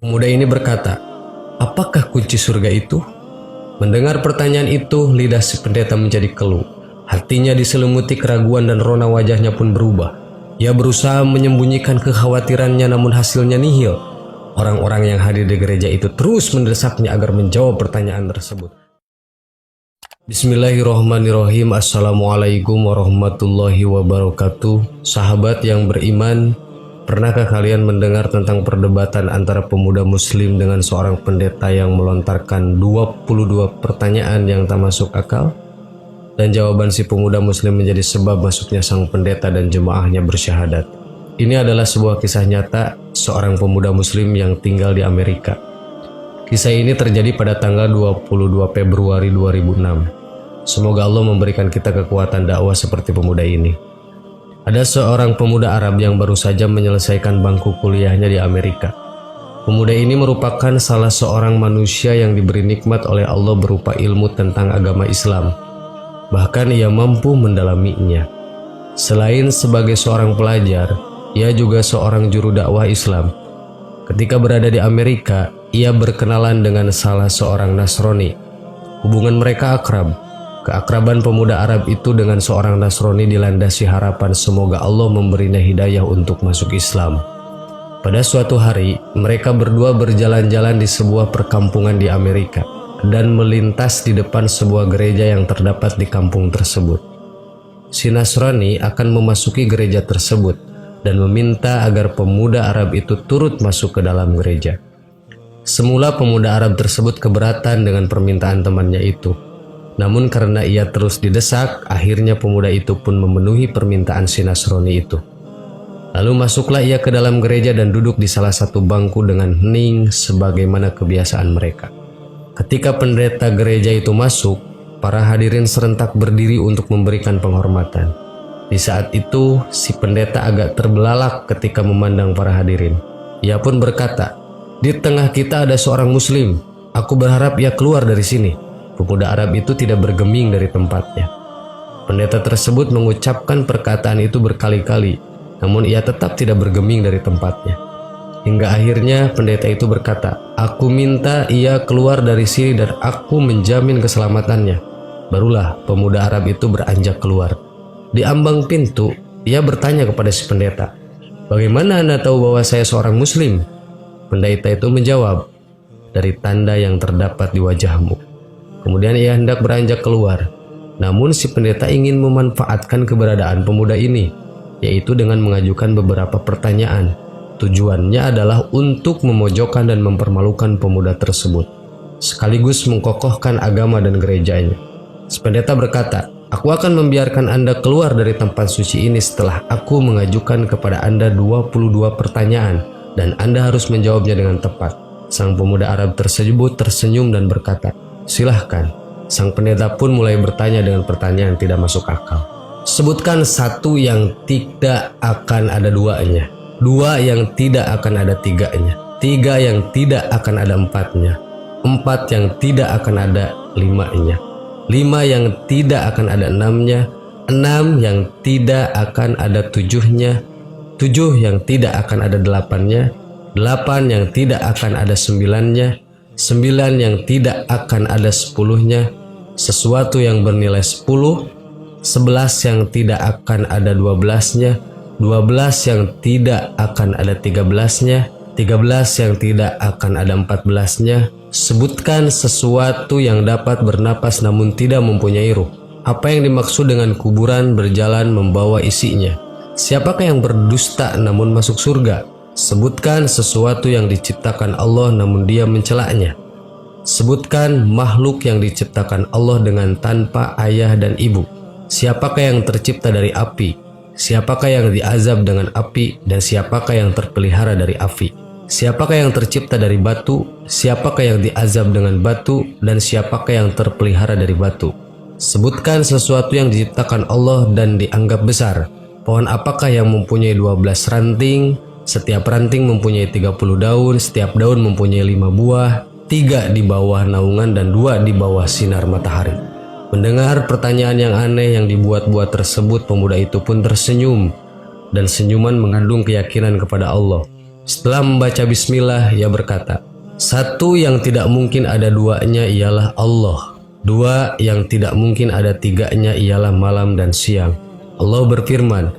Pemuda ini berkata, "Apakah kunci surga itu?" Mendengar pertanyaan itu, lidah si pendeta menjadi keluh. Hatinya diselimuti keraguan dan rona wajahnya pun berubah. Ia berusaha menyembunyikan kekhawatirannya, namun hasilnya nihil. Orang-orang yang hadir di gereja itu terus mendesaknya agar menjawab pertanyaan tersebut. Bismillahirrohmanirrohim. Assalamualaikum warahmatullahi wabarakatuh. Sahabat yang beriman, pernahkah kalian mendengar tentang perdebatan antara pemuda muslim dengan seorang pendeta yang melontarkan 22 pertanyaan yang tak masuk akal? Dan jawaban si pemuda muslim menjadi sebab masuknya sang pendeta dan jemaahnya bersyahadat. Ini adalah sebuah kisah nyata seorang pemuda muslim yang tinggal di Amerika. Kisah ini terjadi pada tanggal 22 Februari 2006. Semoga Allah memberikan kita kekuatan dakwah seperti pemuda ini. Ada seorang pemuda Arab yang baru saja menyelesaikan bangku kuliahnya di Amerika. Pemuda ini merupakan salah seorang manusia yang diberi nikmat oleh Allah berupa ilmu tentang agama Islam. Bahkan ia mampu mendalaminya. Selain sebagai seorang pelajar, ia juga seorang juru dakwah Islam. Ketika berada di Amerika, ia berkenalan dengan salah seorang Nasrani. Hubungan mereka akrab. Keakraban pemuda Arab itu dengan seorang Nasrani dilandasi harapan semoga Allah memberinya hidayah untuk masuk Islam. Pada suatu hari, mereka berdua berjalan-jalan di sebuah perkampungan di Amerika dan melintas di depan sebuah gereja yang terdapat di kampung tersebut. Si Nasrani akan memasuki gereja tersebut dan meminta agar pemuda Arab itu turut masuk ke dalam gereja. Semula pemuda Arab tersebut keberatan dengan permintaan temannya itu. Namun karena ia terus didesak, akhirnya pemuda itu pun memenuhi permintaan si Nasrani itu. Lalu masuklah ia ke dalam gereja dan duduk di salah satu bangku dengan hening sebagaimana kebiasaan mereka. Ketika pendeta gereja itu masuk, para hadirin serentak berdiri untuk memberikan penghormatan. Di saat itu, si pendeta agak terbelalak ketika memandang para hadirin. Ia pun berkata, "Di tengah kita ada seorang muslim. Aku berharap ia keluar dari sini." Pemuda Arab itu tidak bergeming dari tempatnya. Pendeta tersebut mengucapkan perkataan itu berkali-kali, namun ia tetap tidak bergeming dari tempatnya. Hingga akhirnya pendeta itu berkata, "Aku minta ia keluar dari sini dan aku menjamin keselamatannya." Barulah pemuda Arab itu beranjak keluar. Di ambang pintu, ia bertanya kepada si pendeta, "Bagaimana Anda tahu bahwa saya seorang muslim?" Pendeta itu menjawab, "Dari tanda yang terdapat di wajahmu." Kemudian ia hendak beranjak keluar. Namun si pendeta ingin memanfaatkan keberadaan pemuda ini, yaitu dengan mengajukan beberapa pertanyaan. Tujuannya adalah untuk memojokkan dan mempermalukan pemuda tersebut, sekaligus mengkokohkan agama dan gerejanya. Si pendeta berkata, "Aku akan membiarkan Anda keluar dari tempat suci ini setelah aku mengajukan kepada Anda 22 pertanyaan dan Anda harus menjawabnya dengan tepat." Sang pemuda Arab tersebut tersenyum dan berkata, "Silahkan." Sang pendeta pun mulai bertanya dengan pertanyaan tidak masuk akal. "Sebutkan satu yang tidak akan ada duanya, dua yang tidak akan ada tiganya, tiga yang tidak akan ada empatnya, empat yang tidak akan ada limanya, lima yang tidak akan ada enamnya, enam yang tidak akan ada tujuhnya, tujuh yang tidak akan ada delapannya, delapan yang tidak akan ada sembilannya, sembilan yang tidak akan ada sepuluhnya, sesuatu yang bernilai 10, 11 yang tidak akan ada 12-nya, 12 yang tidak akan ada 13-nya, 13 yang tidak akan ada 14-nya. Sebutkan sesuatu yang dapat bernapas namun tidak mempunyai ruh. Apa yang dimaksud dengan kuburan berjalan membawa isinya? Siapakah yang berdusta namun masuk surga? Sebutkan sesuatu yang diciptakan Allah namun dia mencelaknya. Sebutkan makhluk yang diciptakan Allah dengan tanpa ayah dan ibu. Siapakah yang tercipta dari api? Siapakah yang diazab dengan api? Dan siapakah yang terpelihara dari api? Siapakah yang tercipta dari batu? Siapakah yang diazab dengan batu? Dan siapakah yang terpelihara dari batu? Sebutkan sesuatu yang diciptakan Allah dan dianggap besar. Pohon apakah yang mempunyai 12 ranting? Setiap ranting mempunyai 30 daun, setiap daun mempunyai 5 buah, 3 di bawah naungan dan 2 di bawah sinar matahari. Mendengar pertanyaan yang aneh yang dibuat-buat tersebut, pemuda itu pun tersenyum, dan senyuman mengandung keyakinan kepada Allah. Setelah membaca bismillah, ia berkata, "Satu yang tidak mungkin ada duanya ialah Allah. Dua yang tidak mungkin ada tiganya ialah malam dan siang. Allah berfirman,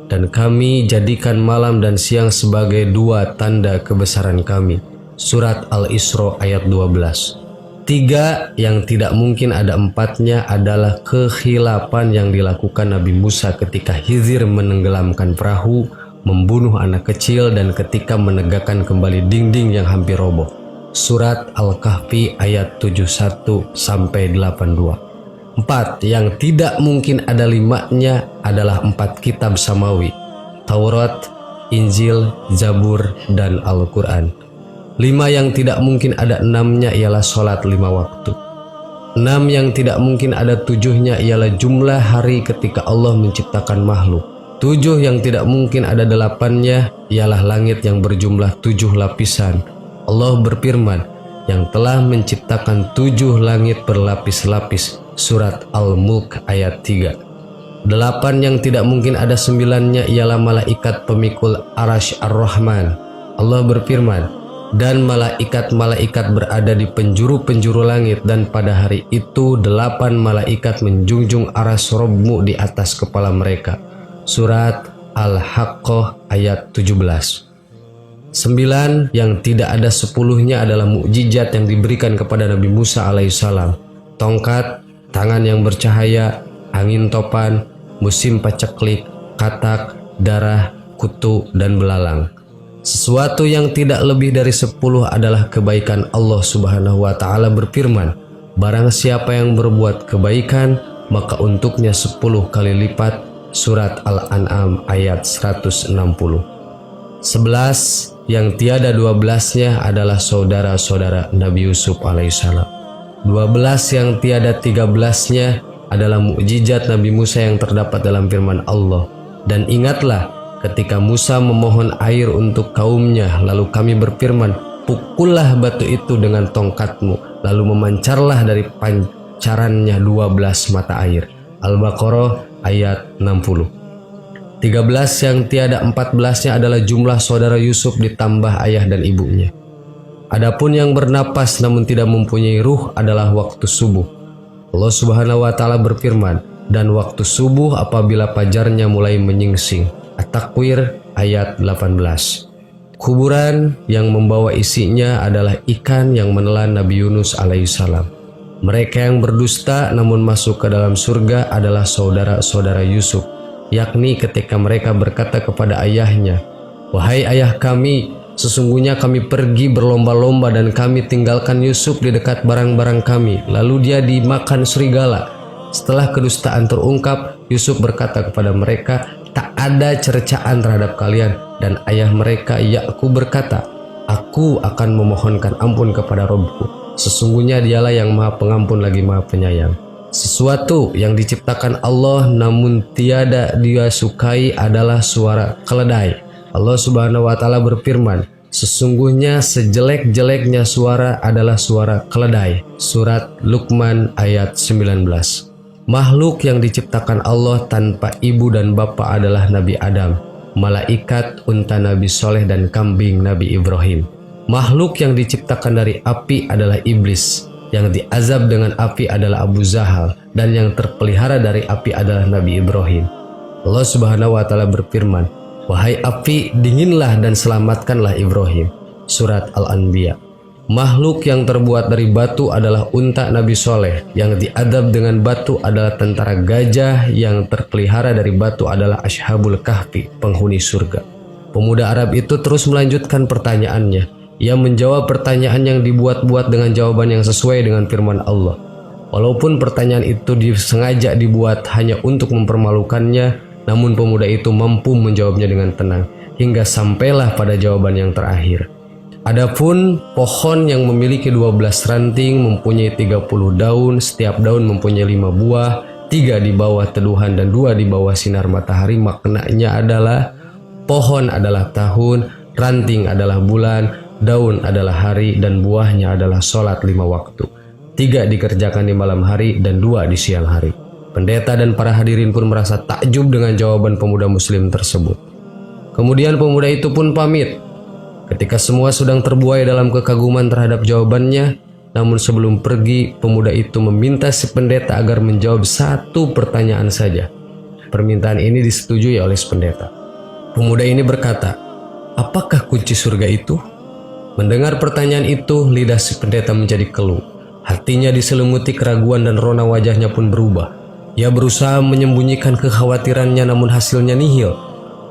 dan kami jadikan malam dan siang sebagai dua tanda kebesaran kami." Surat Al-Isra ayat 12. Tiga yang tidak mungkin ada empatnya adalah kekhilapan yang dilakukan Nabi Musa ketika Khidir menenggelamkan perahu, membunuh anak kecil, dan ketika menegakkan kembali dinding yang hampir roboh. Surat Al-Kahfi ayat 71-82. Empat yang tidak mungkin ada limanya adalah empat kitab samawi, Taurat, Injil, Zabur, dan Al-Quran. Lima yang tidak mungkin ada enamnya ialah sholat 5 waktu. 6 yang tidak mungkin ada 7-nya ialah jumlah hari ketika Allah menciptakan makhluk. 7 yang tidak mungkin ada 8-nya ialah langit yang berjumlah 7 lapisan. Allah berfirman, yang telah menciptakan 7 langit berlapis-lapis. Surat Al-Mulk ayat 3. 8 yang tidak mungkin ada 9-nya ialah malaikat pemikul Arasy Ar-Rahman. Allah berfirman, dan malaikat-malaikat berada di penjuru-penjuru langit, dan pada hari itu 8 malaikat menjunjung aras Rabbmu di atas kepala mereka. Surat Al-Haqqah ayat 17. 9 yang tidak ada 10-nya adalah mukjizat yang diberikan kepada Nabi Musa alaihissalam. Tongkat, tangan yang bercahaya, angin topan, musim paceklik, katak, darah, kutu, dan belalang. Sesuatu yang tidak lebih dari 10 adalah kebaikan. Allah Subhanahu wa Ta'ala berfirman, barang siapa yang berbuat kebaikan, maka untuknya 10 kali lipat. Surat Al-An'am ayat 160. 11 yang tiada 12-nya adalah saudara-saudara Nabi Yusuf alaihissalam. 12 yang tiada 13-nya adalah mukjizat Nabi Musa yang terdapat dalam firman Allah. Dan ingatlah ketika Musa memohon air untuk kaumnya, lalu kami berfirman, pukullah batu itu dengan tongkatmu, lalu memancarlah dari pancarannya 12 mata air. Al-Baqarah ayat 60. 13 yang tiada 14-nya adalah jumlah saudara Yusuf ditambah ayah dan ibunya. Adapun yang bernapas namun tidak mempunyai ruh adalah waktu subuh. Allah Subhanahu wa Ta'ala berfirman, dan waktu subuh apabila fajarnya mulai menyingsing. At-Takwir ayat 18. Kuburan yang membawa isinya adalah ikan yang menelan Nabi Yunus alaihissalam. Mereka yang berdusta namun masuk ke dalam surga adalah saudara-saudara Yusuf, yakni ketika mereka berkata kepada ayahnya, wahai ayah kami, sesungguhnya kami pergi berlomba-lomba dan kami tinggalkan Yusuf di dekat barang-barang kami, lalu dia dimakan serigala. Setelah kedustaan terungkap, Yusuf berkata kepada mereka, tak ada cercaan terhadap kalian. Dan ayah mereka Yakub berkata, aku akan memohonkan ampun kepada Rabbku. Sesungguhnya dialah yang maha pengampun lagi maha penyayang. Sesuatu yang diciptakan Allah namun tiada dia sukai adalah suara keledai. Allah Subhanahu wa Ta'ala berfirman, sesungguhnya sejelek-jeleknya suara adalah suara keledai. Surat Luqman ayat 19. Makhluk yang diciptakan Allah tanpa ibu dan bapa adalah Nabi Adam, malaikat, unta Nabi Soleh, dan kambing Nabi Ibrahim. Makhluk yang diciptakan dari api adalah iblis, yang diazab dengan api adalah Abu Zahal, dan yang terpelihara dari api adalah Nabi Ibrahim. Allah Subhanahu wa Ta'ala berfirman, wahai api, dinginlah dan selamatkanlah Ibrahim. Surat Al-Anbiya. Makhluk yang terbuat dari batu adalah unta Nabi Soleh, yang diadab dengan batu adalah tentara gajah, yang terpelihara dari batu adalah Ashabul Kahfi, penghuni surga. Pemuda Arab itu terus melanjutkan pertanyaannya. Ia menjawab pertanyaan yang dibuat-buat dengan jawaban yang sesuai dengan firman Allah. Walaupun pertanyaan itu disengaja dibuat hanya untuk mempermalukannya, namun pemuda itu mampu menjawabnya dengan tenang, hingga sampailah pada jawaban yang terakhir. Adapun pohon yang memiliki 12 ranting mempunyai 30 daun, setiap daun mempunyai 5 buah, 3 di bawah teduhan dan 2 di bawah sinar matahari. Maknanya adalah pohon adalah tahun, ranting adalah bulan, daun adalah hari, dan buahnya adalah sholat 5 waktu. 3 dikerjakan di malam hari dan 2 di siang hari. Pendeta dan para hadirin pun merasa takjub dengan jawaban pemuda muslim tersebut. Kemudian pemuda itu pun pamit. Ketika semua sedang terbuai dalam kekaguman terhadap jawabannya, namun sebelum pergi, pemuda itu meminta si pendeta agar menjawab satu pertanyaan saja. Permintaan ini disetujui oleh si pendeta. Pemuda ini berkata, "Apakah kunci surga itu?" Mendengar pertanyaan itu, lidah si pendeta menjadi keluh. Hatinya diselimuti keraguan dan rona wajahnya pun berubah. Ia berusaha menyembunyikan kekhawatirannya, namun hasilnya nihil.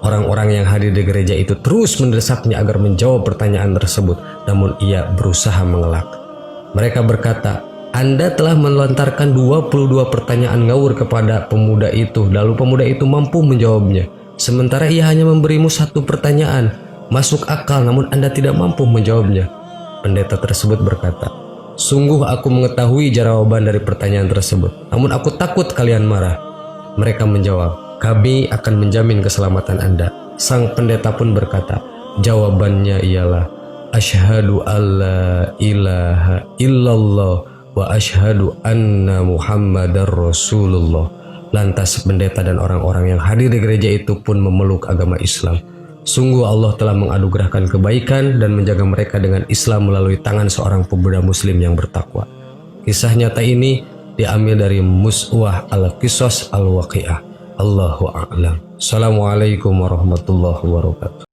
Orang-orang yang hadir di gereja itu terus mendesaknya agar menjawab pertanyaan tersebut, namun ia berusaha mengelak. Mereka berkata, "Anda telah melontarkan 22 pertanyaan ngawur kepada pemuda itu, lalu pemuda itu mampu menjawabnya. Sementara ia hanya memberimu satu pertanyaan. Masuk akal, namun Anda tidak mampu menjawabnya." Pendeta tersebut berkata, "Sungguh aku mengetahui jawaban dari pertanyaan tersebut, namun aku takut kalian marah." Mereka menjawab, "Kami akan menjamin keselamatan Anda." Sang pendeta pun berkata, "Jawabannya ialah, asyhadu alla ilaha illallah wa asyhadu anna Muhammadar Rasulullah." Lantas pendeta dan orang-orang yang hadir di gereja itu pun memeluk agama Islam. Sungguh Allah telah menganugerahkan kebaikan dan menjaga mereka dengan Islam melalui tangan seorang pemuda muslim yang bertakwa. Kisah nyata ini diambil dari Mus'wah al-Qisas al-Waqi'ah. Allahu a'lam. Assalamualaikum warahmatullahi wabarakatuh.